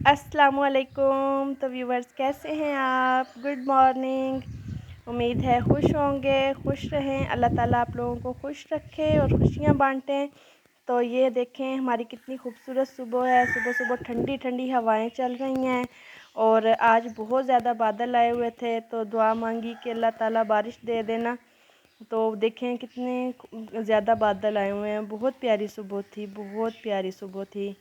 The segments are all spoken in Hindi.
अस्सलामुअलैकुम। तो व्यूवर्स, कैसे हैं आप? Good morning. उम्मीद है खुश होंगे, खुश रहें। अल्लाह ताला आप लोगों को खुश रखे और खुशियाँ बांटें। तो ये देखें हमारी कितनी खूबसूरत सुबह है। सुबह सुबह ठंडी ठंडी हवाएं चल रही हैं और आज बहुत ज़्यादा बादल आए हुए थे, तो दुआ मांगी कि अल्लाह ताला बारिश दे देना। तो देखें कितने ज़्यादा बादल आए हुए हैं। बहुत प्यारी सुबह थी, बहुत प्यारी सुबह थी।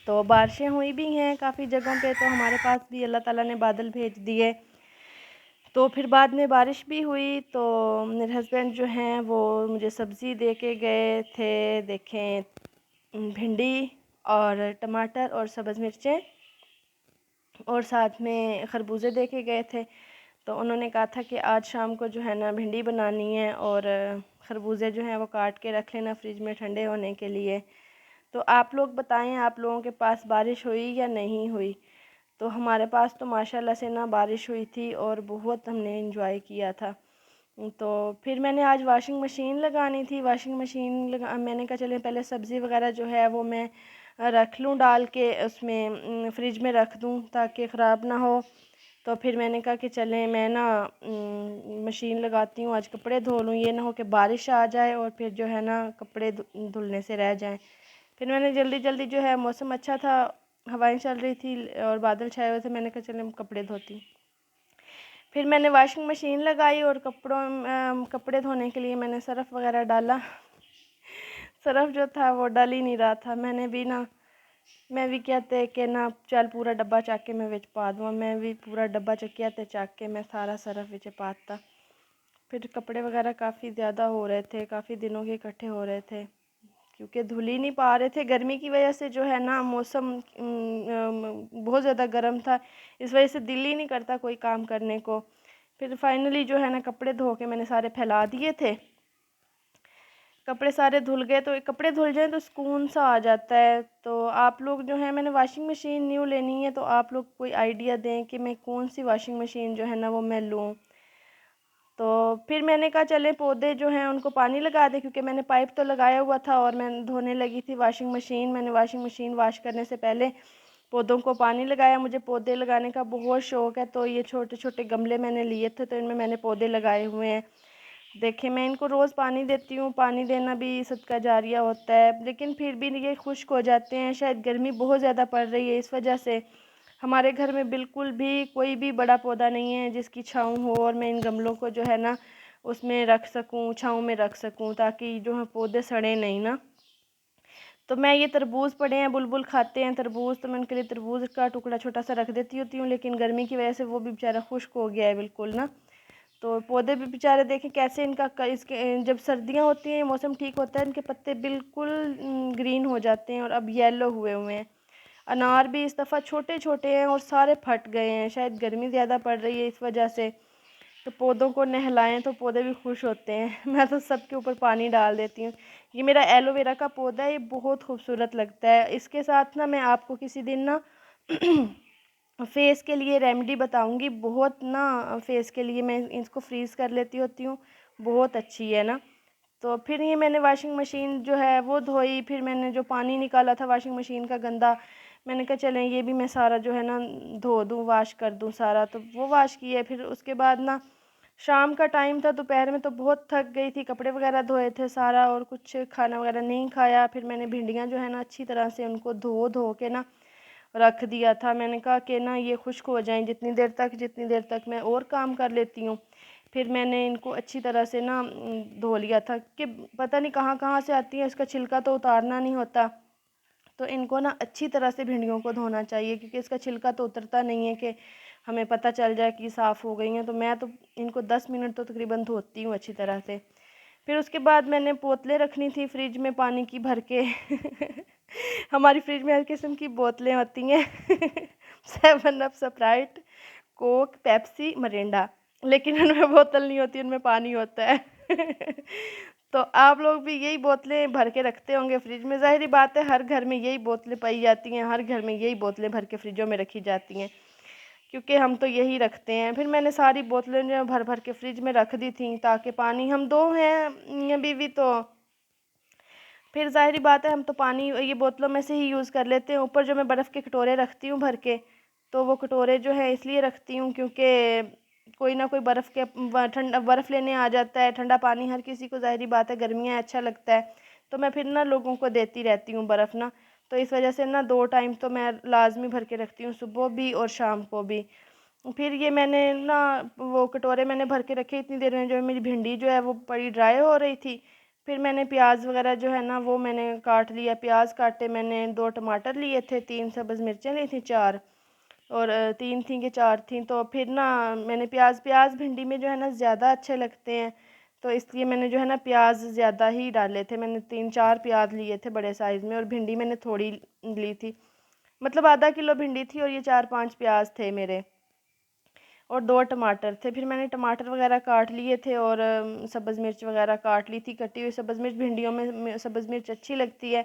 तो बारिशें हुई भी हैं काफ़ी जगहों पे, तो हमारे पास भी अल्लाह ताला ने बादल भेज दिए। तो फिर बाद में बारिश भी हुई। तो मेरे हस्बैंड जो हैं वो मुझे सब्ज़ी दे के गए थे। देखें, भिंडी और टमाटर और सब्ज़ मिर्चें और साथ में खरबूजे दे के गए थे। तो उन्होंने कहा था कि आज शाम को जो है ना भिंडी बनानी है और खरबूजे जो हैं वो काट के रख लेना फ्रिज में ठंडे होने के लिए। तो आप लोग बताएं, आप लोगों के पास बारिश हुई या नहीं हुई? तो हमारे पास तो माशाल्लाह से ना बारिश हुई थी और बहुत हमने एंजॉय किया था। तो फिर मैंने आज वॉशिंग मशीन लगानी थी। वॉशिंग मशीन मैंने कहा चले पहले सब्ज़ी वगैरह जो है वो मैं रख लूँ, डाल के उसमें फ्रिज में रख दूँ ताकि ख़राब ना हो। तो फिर मैंने कहा कि चलें मैं ना मशीन लगाती हूँ, आज कपड़े धो लूँ, ये ना हो कि बारिश आ जाए और फिर जो है ना कपड़े धुलने से रह जाएं। फिर मैंने जल्दी जल्दी जो है, मौसम अच्छा था, हवाएं चल रही थी और बादल छाए हुए थे, मैंने कहा चले कपड़े धोती। फिर मैंने वॉशिंग मशीन लगाई और कपड़े धोने के लिए मैंने सरफ़ वगैरह डाला। सरफ़ जो था वो डल ही नहीं रहा था। मैं भी कहते कि ना चल पूरा डब्बा चक के मैं विच पा दूँ। मैं भी पूरा डब्बा चकिया तो चक के मैं सारा सरफ़ विच पाता। फिर कपड़े वगैरह काफ़ी ज़्यादा हो रहे थे, काफ़ी दिनों के इकट्ठे हो रहे थे क्योंकि धुल ही नहीं पा रहे थे। गर्मी की वजह से जो है ना मौसम बहुत ज़्यादा गर्म था, इस वजह से दिल ही नहीं करता कोई काम करने को। फिर फाइनली जो है ना कपड़े धो के मैंने सारे फैला दिए थे। कपड़े सारे धुल गए, तो कपड़े धुल जाएं तो सुकून सा आ जाता है। तो आप लोग जो हैं, मैंने वॉशिंग मशीन न्यू लेनी है, तो आप लोग कोई आइडिया दें कि मैं कौन सी वॉशिंग मशीन जो है ना वो मैं लूँ। तो फिर मैंने कहा चले पौधे जो हैं उनको पानी लगा दें, क्योंकि मैंने पाइप तो लगाया हुआ था और मैं धोने लगी थी वॉशिंग मशीन। मैंने वॉशिंग मशीन वॉश करने से पहले पौधों को पानी लगाया। मुझे पौधे लगाने का बहुत शौक़ है, तो ये छोटे छोटे गमले मैंने लिए थे, तो इनमें मैंने पौधे लगाए हुए हैं। देखिए मैं इनको रोज़ पानी देती हूँ। पानी देना भी सदका जारिया होता है, लेकिन फिर भी ये खुश्क हो जाते हैं। शायद गर्मी बहुत ज़्यादा पड़ रही है, इस वजह से हमारे घर में बिल्कुल भी कोई भी बड़ा पौधा नहीं है जिसकी छाँव हो और मैं इन गमलों को जो है ना उसमें रख सकूँ, छाँव में रख सकूँ, ताकि जो है पौधे सड़े नहीं ना। तो मैं ये तरबूज पड़े हैं, बुलबुल खाते हैं तरबूज, तो मैं उनके लिए तरबूज का टुकड़ा छोटा सा रख देती होती हूँ, लेकिन गर्मी की वजह से वो भी बेचारा खुश्क हो गया है बिल्कुल ना। तो पौधे भी बेचारे देखें कैसे इसके जब सर्दियाँ होती हैं, मौसम ठीक होता है, इनके पत्ते बिल्कुल ग्रीन हो जाते हैं और अब येलो हुए हुए हैं। अनार भी इस दफ़ा छोटे छोटे हैं और सारे फट गए हैं, शायद गर्मी ज़्यादा पड़ रही है इस वजह से। तो पौधों को नहलाएं तो पौधे भी खुश होते हैं। मैं तो सबके ऊपर पानी डाल देती हूँ। ये मेरा एलोवेरा का पौधा है, ये बहुत खूबसूरत लगता है। इसके साथ ना मैं आपको किसी दिन ना फेस के लिए रेमेडी बताऊंगी। बहुत ना फेस के लिए मैं इसको फ्रीज़ कर लेती होती हूँ, बहुत अच्छी है ना। तो फिर ये मैंने वॉशिंग मशीन जो है वो धोई। फिर मैंने जो पानी निकाला था वॉशिंग मशीन का गंदा, मैंने कहा चलें ये भी मैं सारा जो है ना धो दूँ, वाश कर दूँ सारा। तो वो वाश किया। फिर उसके बाद ना शाम का टाइम था, दोपहर में तो बहुत थक गई थी, कपड़े वगैरह धोए थे सारा और कुछ खाना वगैरह नहीं खाया। फिर मैंने भिंडियाँ जो है ना अच्छी तरह से उनको धो धो के ना रख दिया था। मैंने कहा कि ना ये खुश्क हो जाएं जितनी देर तक मैं और काम कर लेती हूँ। फिर मैंने इनको अच्छी तरह से ना धो लिया था कि पता नहीं कहाँ कहाँ से आती है, इसका छिलका तो उतारना नहीं होता। तो इनको ना अच्छी तरह से भिंडियों को धोना चाहिए, क्योंकि इसका छिलका तो उतरता नहीं है कि हमें पता चल जाए कि साफ़ हो गई हैं। तो मैं तो इनको 10 मिनट तो तकरीबन धोती हूँ अच्छी तरह से। फिर उसके बाद मैंने बोतलें रखनी थी फ्रिज में पानी की भर के। हमारी फ्रिज में हर किस्म की बोतलें होती हैं। 7 up, Sprite, Coke, Pepsi, Mirinda, लेकिन उनमें बोतल नहीं होती, उनमें पानी होता है। तो आप लोग भी यही बोतलें भर के रखते होंगे फ्रिज में। ज़ाहिर बात है हर घर में यही बोतलें पाई जाती हैं, हर घर में यही बोतलें भर के फ्रिजों में रखी जाती हैं, क्योंकि हम तो यही रखते हैं। फिर मैंने सारी बोतलें जो भर भर के फ्रिज में रख दी थी, ताकि पानी हम दो हैं मियाँ बीवी, फिर ज़ाहिरी बात है हम तो पानी ये बोतलों में से ही यूज़ कर लेते हैं। ऊपर जो मैं बर्फ़ के कटोरे रखती हूँ भर के, तो वो कटोरे जो है इसलिए रखती हूँ क्योंकि कोई ना कोई बर्फ़ के ठंडा बर्फ़ लेने आ जाता है। ठंडा पानी हर किसी को ज़ाहिरी बात है गर्मियाँ अच्छा लगता है, तो मैं फिर ना लोगों को देती रहती हूँ बर्फ़ ना। तो इस वजह से ना 2 टाइम तो मैं लाज़मी भर के रखती हूँ, सुबह भी और शाम को भी। फिर ये मैंने ना वो कटोरे मैंने भर के रखे, इतनी देर में जो है मेरी भिंडी जो है वो बड़ी ड्राई हो रही थी। फिर मैंने प्याज वगैरह जो है ना वो मैंने काट लिया, प्याज काटे मैंने, 2 टमाटर लिए थे, 3 सब्ज़ मिर्चें ली थी 4, और 3 थी कि 4 थी। तो फिर ना मैंने प्याज भिंडी में जो है ना ज़्यादा अच्छे लगते हैं, तो इसलिए मैंने जो है ना प्याज ज़्यादा ही डाले थे। मैंने 3-4 प्याज लिए थे बड़े साइज़ में, और भिंडी मैंने थोड़ी ली थी, मतलब आधा किलो भिंडी थी और ये 4-5 प्याज थे मेरे, और 2 टमाटर थे। फिर मैंने टमाटर वगैरह काट लिए थे, और सब्ज़ मिर्च वगैरह काट ली थी। कटी हुई सब्ज़ मिर्च, भिंडियों में सब्ज़ मिर्च अच्छी लगती है।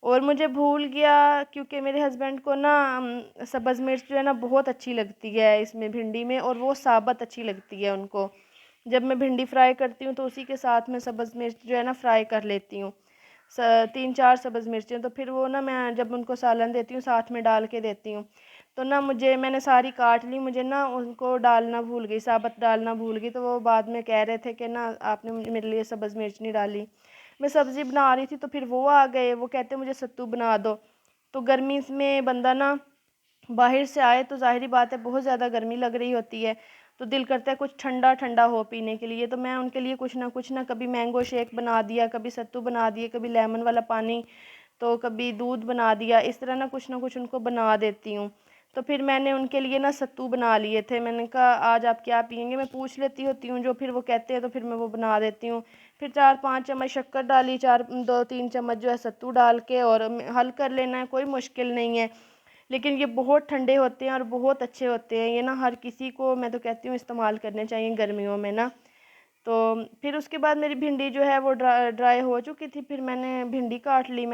और मुझे भूल गया, क्योंकि मेरे हस्बैंड को ना सब्ज़ मिर्च जो है ना बहुत अच्छी लगती है इसमें भिंडी में, और वो साबुत अच्छी लगती है उनको। जब मैं भिंडी फ्राई करती हूँ तो उसी के साथ मैं सब्ज़ मिर्च जो है ना फ्राई कर लेती हूँ। 3-4 सब्ज़ मिर्चें, तो फिर वो ना मैं जब उनको सालन देती हूँ साथ में डाल के देती हूँ। तो ना मैंने सारी काट ली, मुझे ना उनको डालना भूल गई, साबुत डालना भूल गई। तो वो बाद में कह रहे थे कि ना आपने मेरे लिए सब्ज़ मिर्च नहीं डाली। मैं सब्ज़ी बना रही थी तो फिर वो आ गए, वो कहते मुझे सत्तू बना दो। तो गर्मी में बंदा ना बाहर से आए तो ज़ाहिरी बात है बहुत ज़्यादा गर्मी लग रही होती है, तो दिल करता है कुछ ठंडा ठंडा हो पीने के लिए। तो मैं उनके लिए कुछ ना कभी मैंगो शेक बना दिया, कभी सत्तू बना दिए, कभी लेमन वाला पानी, तो कभी दूध बना दिया। इस तरह ना कुछ उनको बना देती हूँ। तो फिर मैंने उनके लिए ना सत्तू बना लिए थे। मैंने कहा आज आप क्या पियेंगे, मैं पूछ लेती होती हूँ, जो फिर वो कहते हैं तो फिर मैं वो बना देती हूँ। फिर 4-5 चम्मच शक्कर डाली, 2-3 चम्मच जो है सत्तू डाल के, और हल कर लेना है, कोई मुश्किल नहीं है। लेकिन ये बहुत ठंडे होते हैं और बहुत अच्छे होते हैं। ये ना हर किसी को मैं तो कहती हूँ इस्तेमाल करने चाहिए गर्मियों में ना। तो फिर उसके बाद मेरी भिंडी जो है वो ड्राई हो चुकी थी। फिर मैंने भिंडी काट ली।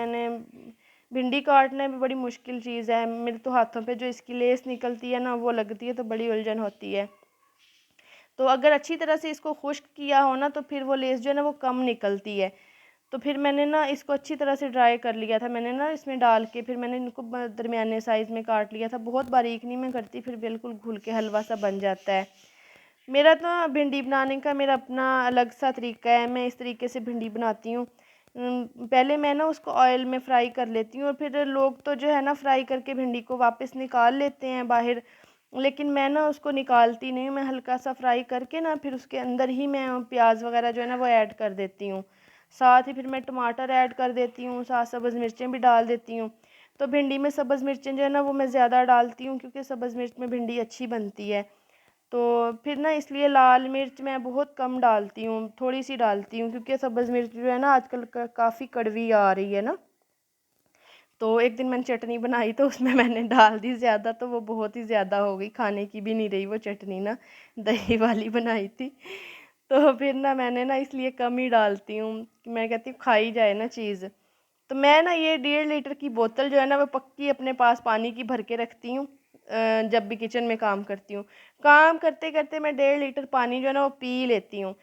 भिंडी काटना भी बड़ी मुश्किल चीज़ है, मेरे तो हाथों पे जो इसकी लेस निकलती है ना वो लगती है, तो बड़ी उलझन होती है। तो अगर अच्छी तरह से इसको खुश्क किया हो ना तो फिर वो लेस जो है ना वो कम निकलती है। तो फिर मैंने ना इसको अच्छी तरह से ड्राई कर लिया था, मैंने ना इसमें डाल के फिर मैंने इनको दरमियाने साइज़ में काट लिया था। बहुत बारीक नहीं मैं करती, फिर बिल्कुल घुल के हलवा सा बन जाता है। मेरा तो भिंडी बनाने का मेरा अपना अलग सा तरीका है, मैं इस तरीके से भिंडी बनाती हूँ। पहले मैं ना उसको ऑयल में फ्राई कर लेती हूँ, और फिर लोग तो जो है ना फ्राई करके भिंडी को वापस निकाल लेते हैं बाहर, लेकिन मैं ना उसको निकालती नहीं हूँ। मैं हल्का सा फ्राई करके ना फिर उसके अंदर ही मैं प्याज वगैरह जो है ना वो ऐड कर देती हूँ। साथ ही फिर मैं टमाटर ऐड कर देती हूँ, साथ सब्ज़ मिर्चें भी डाल देती हूँ। तो भिंडी में सब्ज़ मिर्चें जो है ना वो मैं ज़्यादा डालती हूँ, क्योंकि सब्ज़ मिर्च में भिंडी अच्छी बनती है। तो फिर ना इसलिए लाल मिर्च मैं बहुत कम डालती हूँ, थोड़ी सी डालती हूँ, क्योंकि सब्ज़ मिर्च जो है ना आजकल काफ़ी कड़वी आ रही है ना। तो एक दिन मैंने चटनी बनाई तो उसमें मैंने डाल दी ज़्यादा, तो वो बहुत ही ज़्यादा हो गई, खाने की भी नहीं रही वो चटनी ना, दही वाली बनाई थी। तो फिर ना मैंने ना इसलिए कम ही डालती हूँ, मैं कहती हूँ खाई जाए ना चीज़। तो मैं ना ये 1.5 लीटर की बोतल जो है ना वो पक्की अपने पास पानी की भर के रखती हूँ, जब भी किचन में काम करती हूँ। काम करते करते मैं 1.5 लीटर पानी जो है ना वो पी लेती हूँ।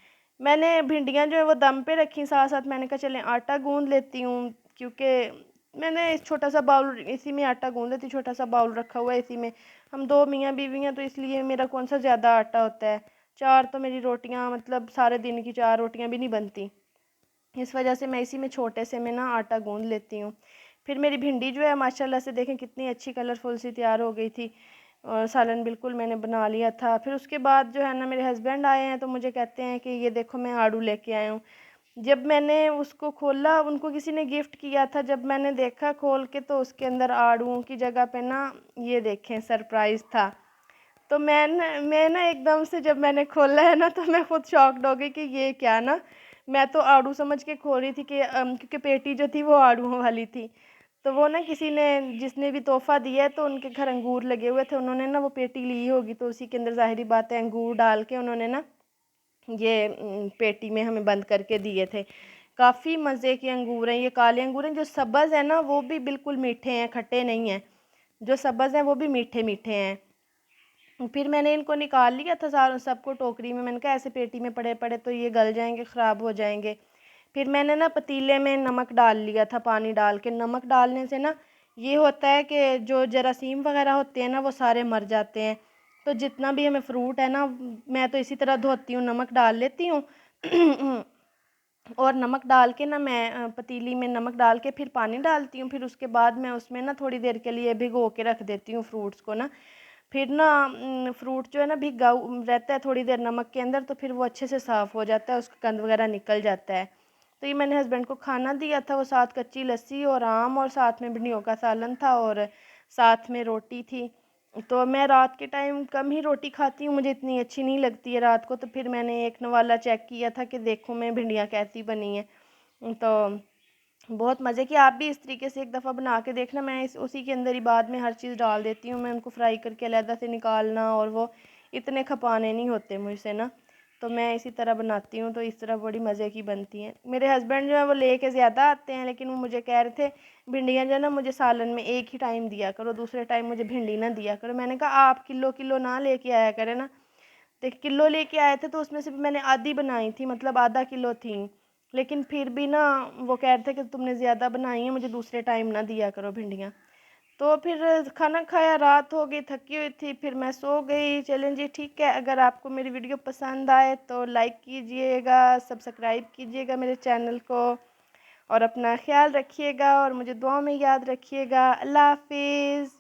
मैंने भिंडियाँ जो है वो दम पे रखी, साथ साथ मैंने कहा चलें आटा गूँध लेती हूँ, क्योंकि मैंने इस छोटा सा बाउल इसी में आटा गूँध लेती, छोटा सा बाउल रखा हुआ है इसी में। हम 2 मियाँ बीवी हैं, तो इसलिए मेरा कौन सा ज़्यादा आटा होता है। 4 तो मेरी रोटियाँ, मतलब सारे दिन की 4 रोटियाँ भी नहीं बनती। इस वजह से मैं इसी में छोटे से में ना आटा गूँध लेती हूँ। फिर मेरी भिंडी जो है माशाल्लाह से देखें कितनी अच्छी कलरफुल सी तैयार हो गई थी, और सालन बिल्कुल मैंने बना लिया था। फिर उसके बाद जो है ना मेरे हस्बैंड आए हैं, तो मुझे कहते हैं कि ये देखो मैं आड़ू लेके आया हूँ। जब मैंने उसको खोला, उनको किसी ने गिफ्ट किया था, जब मैंने देखा खोल के तो उसके अंदर आड़ूओं की जगह पे ना ये देखें सरप्राइज़ था। तो मैं ना एकदम से जब मैंने खोला है ना तो मैं खुद शॉक्ड हो गई कि ये क्या ना, मैं तो आड़ू समझ के खोल रही थी कि क्योंकि पेटी जो थी वो आड़ूओं वाली थी। तो वो ना किसी ने जिसने भी तोहफ़ा दिया है तो उनके घर अंगूर लगे हुए थे, उन्होंने ना वो पेटी ली होगी, तो उसी के अंदर ज़ाहिरी बात है अंगूर डाल के उन्होंने ना ये पेटी में हमें बंद करके दिए थे। काफ़ी मज़े के अंगूर हैं, ये काले अंगूर हैं। जो सब्ज़ हैं ना वो भी बिल्कुल मीठे हैं, खट्टे नहीं हैं। जो सब्ज़ हैं वो भी मीठे मीठे हैं। फिर मैंने इनको निकाल लिया था सारों सबको टोकरी में। मैंने कहा ऐसे पेटी में पड़े पड़े तो ये गल जाएंगे, ख़राब हो जाएंगे। फिर मैंने ना पतीले में नमक डाल लिया था, पानी डाल के। नमक डालने से ना ये होता है कि जो जरासीम वगैरह होते हैं ना वो सारे मर जाते हैं। तो जितना भी हमें फ्रूट है ना, मैं तो इसी तरह धोती हूँ, नमक डाल लेती हूँ और नमक डाल के ना मैं पतीली में नमक डाल के फिर पानी डालती हूँ। फिर उसके बाद मैं उसमें ना थोड़ी देर के लिए भिगो के रख देती हूँ फ्रूट्स को ना। फिर ना फ्रूट जो है ना भीगा रहता है थोड़ी देर नमक के अंदर, तो फिर वो अच्छे से साफ़ हो जाता है, उसका गंद वगैरह निकल जाता है। तो ये मैंने हस्बैंड को खाना दिया था, वो साथ कच्ची लस्सी और आम और साथ में भिंडियों का सालन था और साथ में रोटी थी। तो मैं रात के टाइम कम ही रोटी खाती हूँ, मुझे इतनी अच्छी नहीं लगती है रात को। तो फिर मैंने एक वाला चेक किया था कि देखूँ मैं भिंडियाँ कैसी बनी हैं। तो बहुत मज़े की। आप भी इस तरीके से एक दफ़ा बना के देखना। मैं इस उसी के अंदर ही बाद में हर चीज़ डाल देती हूँ, मैं उनको फ्राई करके अलहदा से निकालना, और वो इतने खपाने नहीं होते मुझसे ना। तो मैं इसी तरह बनाती हूँ, तो इस तरह बड़ी मज़े की बनती हैं। मेरे हस्बैंड जो है वो लेके ज़्यादा आते हैं, लेकिन वो मुझे कह रहे थे भिंडियाँ जो है ना मुझे सालन में एक ही टाइम दिया करो, दूसरे टाइम मुझे भिंडी ना दिया करो। मैंने कहा आप किलो किलो ना लेके आया करें ना। देख किलो लेके आए थे तो उसमें से भी मैंने आधी बनाई थी, मतलब आधा किलो थी। लेकिन फिर भी ना वो कह रहे थे कि तुमने ज़्यादा बनाई है, मुझे दूसरे टाइम ना दिया करो भिंडियाँ। तो फिर खाना खाया, रात हो गई, थकी हुई थी, फिर मैं सो गई। चलें जी, ठीक है। अगर आपको मेरी वीडियो पसंद आए तो लाइक कीजिएगा, सब्सक्राइब कीजिएगा मेरे चैनल को, और अपना ख्याल रखिएगा और मुझे दुआ में याद रखिएगा। अल्लाह हाफिज़।